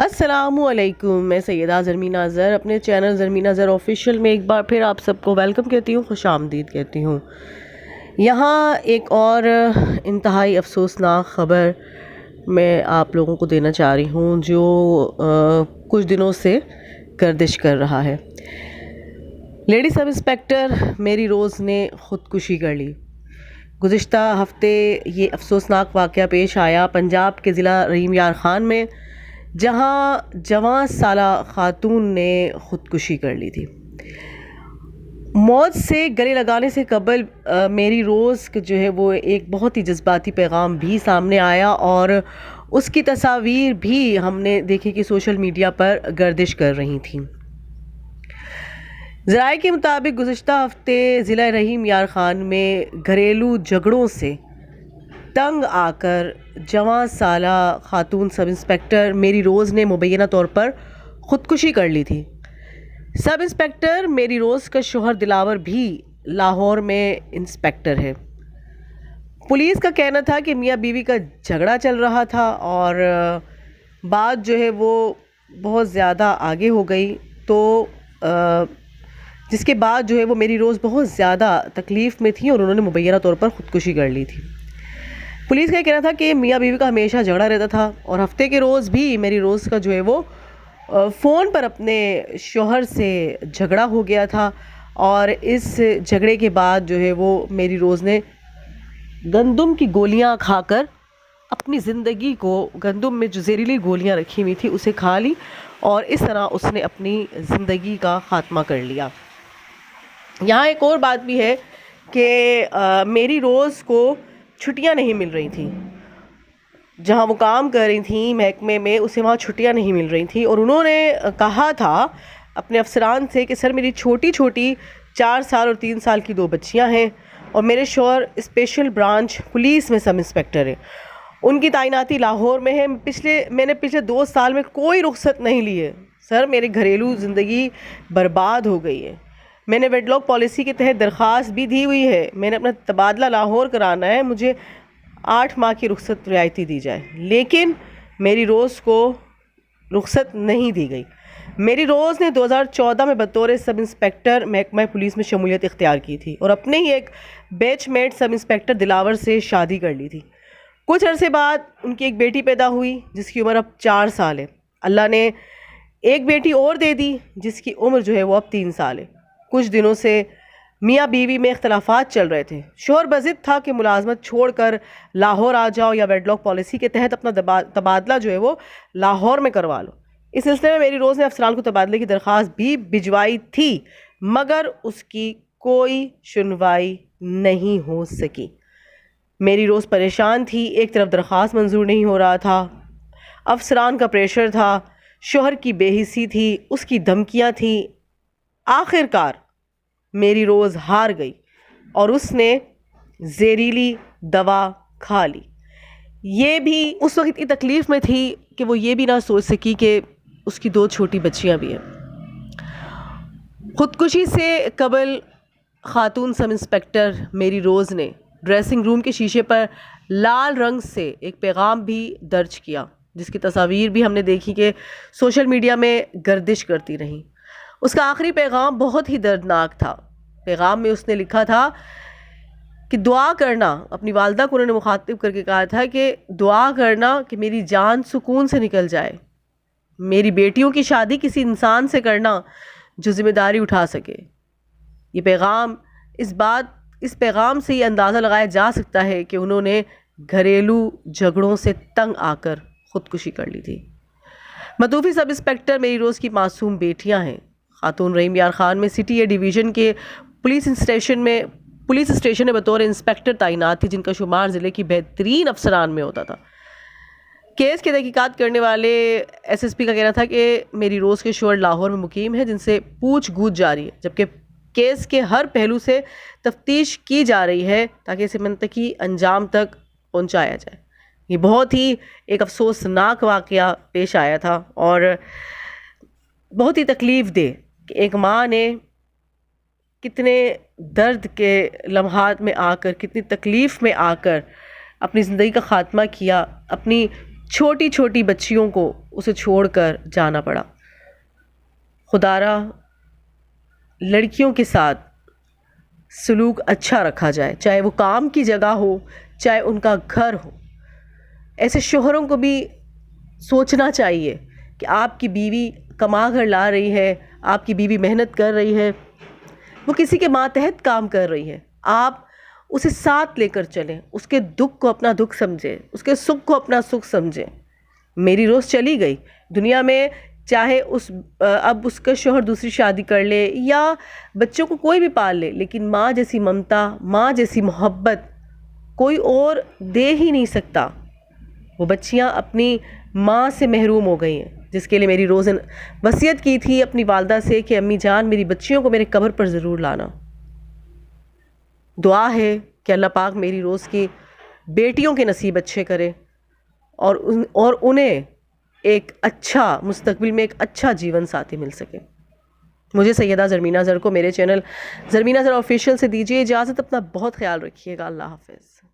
السلام علیکم، میں سیدہ زرمین اظہر اپنے چینل زرمین اظہر آفیشیل میں ایک بار پھر آپ سب کو ویلکم کہتی ہوں، خوش آمدید کہتی ہوں۔ یہاں ایک اور انتہائی افسوسناک خبر میں آپ لوگوں کو دینا چاہ رہی ہوں جو کچھ دنوں سے گردش کر رہا ہے۔ لیڈی سب انسپیکٹر میری روز نے خودکشی کر لی۔ گزشتہ ہفتے یہ افسوسناک واقعہ پیش آیا پنجاب کے ضلع رحیم یار خان میں، جہاں جوان سالہ خاتون نے خودکشی کر لی تھی۔ موت سے گلے لگانے سے قبل میری روز جو ہے وہ ایک بہت ہی جذباتی پیغام بھی سامنے آیا اور اس کی تصاویر بھی ہم نے دیکھی کہ سوشل میڈیا پر گردش کر رہی تھیں۔ ذرائع کے مطابق گزشتہ ہفتے ضلع رحیم یار خان میں گھریلو جھگڑوں سے تنگ آ کر جوان سالہ خاتون سب انسپیکٹر میری روز نے مبینہ طور پر خودکشی کر لی تھی۔ سب انسپیکٹر میری روز کا شوہر دلاور بھی لاہور میں انسپیکٹر ہے۔ پولیس کا کہنا تھا کہ میاں بیوی کا جھگڑا چل رہا تھا اور بات جو ہے وہ بہت زیادہ آگے ہو گئی، تو جس کے بعد جو ہے وہ میری روز بہت زیادہ تکلیف میں تھی اور انہوں نے مبینہ طور پر خودکشی کر لی تھی۔ پولیس کا یہ کہنا تھا کہ میاں بیوی کا ہمیشہ جھگڑا رہتا تھا اور ہفتے کے روز بھی میری روز کا جو ہے وہ فون پر اپنے شوہر سے جھگڑا ہو گیا تھا، اور اس جھگڑے کے بعد جو ہے وہ میری روز نے گندم کی گولیاں کھا کر اپنی زندگی کو، گندم میں جو زہریلی گولیاں رکھی ہوئی تھی اسے کھا لی اور اس طرح اس نے اپنی زندگی کا خاتمہ کر لیا۔ یہاں ایک اور بات بھی ہے کہ میری روز کو چھٹیاں نہیں مل رہی تھیں، جہاں وہ کام کر رہی تھیں محکمے میں، اسے وہاں چھٹیاں نہیں مل رہی تھیں، اور انہوں نے کہا تھا اپنے افسران سے کہ سر میری چھوٹی چھوٹی 4 سال اور 3 سال کی 2 بچیاں ہیں اور میرے شوہر اسپیشل برانچ پولیس میں سب انسپیکٹر ہیں، ان کی تعیناتی لاہور میں ہے، میں نے پچھلے 2 سال میں کوئی رخصت نہیں لی ہے، سر میری گھریلو زندگی برباد ہو گئی ہے، میں نے ویڈ لاک پالیسی کے تحت درخواست بھی دی ہوئی ہے، میں نے اپنا تبادلہ لاہور کرانا ہے، مجھے 8 ماہ کی رخصت رعایتی دی جائے، لیکن میری روز کو رخصت نہیں دی گئی۔ میری روز نے 2014 میں بطور سب انسپیکٹر محکمہ پولیس میں شمولیت اختیار کی تھی اور اپنے ہی ایک بیچ میٹ سب انسپیکٹر دلاور سے شادی کر لی تھی۔ کچھ عرصے بعد ان کی ایک بیٹی پیدا ہوئی جس کی عمر اب 4 سال ہے۔ اللہ نے ایک بیٹی اور دے دی جس کی عمر جو ہے وہ اب 3 سال ہے۔ کچھ دنوں سے میاں بیوی میں اختلافات چل رہے تھے۔ شوہر بضد تھا کہ ملازمت چھوڑ کر لاہور آ جاؤ یا ویڈ لاک پالیسی کے تحت اپنا تبادلہ جو ہے وہ لاہور میں کروا لو۔ اس سلسلے میں میری روز نے افسران کو تبادلے کی درخواست بھی بھجوائی تھی، مگر اس کی کوئی سنوائی نہیں ہو سکی۔ میری روز پریشان تھی، ایک طرف درخواست منظور نہیں ہو رہا تھا، افسران کا پریشر تھا، شوہر کی بے حسی تھی، اس کی دھمکیاں تھیں۔ آخر کار میری روز ہار گئی اور اس نے زہریلی دوا کھا لی۔ یہ بھی اس وقت اتنی تکلیف میں تھی کہ وہ یہ بھی نہ سوچ سکی کہ اس کی 2 چھوٹی بچیاں بھی ہیں۔ خودکشی سے قبل خاتون سب انسپیکٹر میری روز نے ڈریسنگ روم کے شیشے پر لال رنگ سے ایک پیغام بھی درج کیا، جس کی تصاویر بھی ہم نے دیکھی کہ سوشل میڈیا میں گردش کرتی رہیں۔ اس کا آخری پیغام بہت ہی دردناک تھا۔ پیغام میں اس نے لکھا تھا کہ دعا کرنا، اپنی والدہ کو انہوں نے مخاطب کر کے کہا تھا کہ دعا کرنا کہ میری جان سکون سے نکل جائے، میری بیٹیوں کی شادی کسی انسان سے کرنا جو ذمہ داری اٹھا سکے۔ یہ پیغام، اس پیغام سے یہ اندازہ لگایا جا سکتا ہے کہ انہوں نے گھریلو جھگڑوں سے تنگ آ کر خودکشی کر لی تھی۔ متوفی سب انسپیکٹر میری روز کی معصوم بیٹیاں ہیں۔ خاتون رحیم یار خان میں سٹی اے ڈویژن کے پولیس اسٹیشن میں بطور انسپیکٹر تعینات تھی، جن کا شمار ضلع کی بہترین افسران میں ہوتا تھا۔ کیس کی تحقیقات کرنے والے ایس ایس پی کا کہنا تھا کہ میری روز کے شوہر لاہور میں مقیم ہے، جن سے پوچھ گچھ جاری ہے، جبکہ کیس کے ہر پہلو سے تفتیش کی جا رہی ہے تاکہ اسے منطقی انجام تک پہنچایا جائے۔ یہ بہت ہی ایک افسوسناک واقعہ پیش آیا تھا اور بہت ہی تکلیف دہ کہ ایک ماں نے کتنے درد کے لمحات میں آ کر، کتنی تکلیف میں آ کر اپنی زندگی کا خاتمہ کیا، اپنی چھوٹی چھوٹی بچیوں کو اسے چھوڑ کر جانا پڑا۔ خدارا لڑکیوں کے ساتھ سلوک اچھا رکھا جائے، چاہے وہ کام کی جگہ ہو، چاہے ان کا گھر ہو۔ ایسے شوہروں کو بھی سوچنا چاہیے کہ آپ کی بیوی کما کر لا رہی ہے، آپ کی بیوی محنت کر رہی ہے، وہ کسی کے ماتحت کام کر رہی ہے، آپ اسے ساتھ لے کر چلیں، اس کے دکھ کو اپنا دکھ سمجھیں، اس کے سکھ کو اپنا سکھ سمجھیں۔ میری روز چلی گئی دنیا میں، چاہے اب اس کا شوہر دوسری شادی کر لے یا بچوں کو کوئی بھی پال لے، لیکن ماں جیسی ممتا، ماں جیسی محبت کوئی اور دے ہی نہیں سکتا۔ وہ بچیاں اپنی ماں سے محروم ہو گئی ہیں، جس کے لیے میری روز وصیت کی تھی اپنی والدہ سے کہ امی جان میری بچیوں کو میرے قبر پر ضرور لانا۔ دعا ہے کہ اللہ پاک میری روز کی بیٹیوں کے نصیب اچھے کرے اور انہیں ایک اچھا مستقبل میں ایک اچھا جیون ساتھی مل سکے۔ مجھے سیدہ زرمینہ زر کو میرے چینل زرمینہ زر آفیشیل سے دیجیے اجازت، اپنا بہت خیال رکھیے گا، اللہ حافظ۔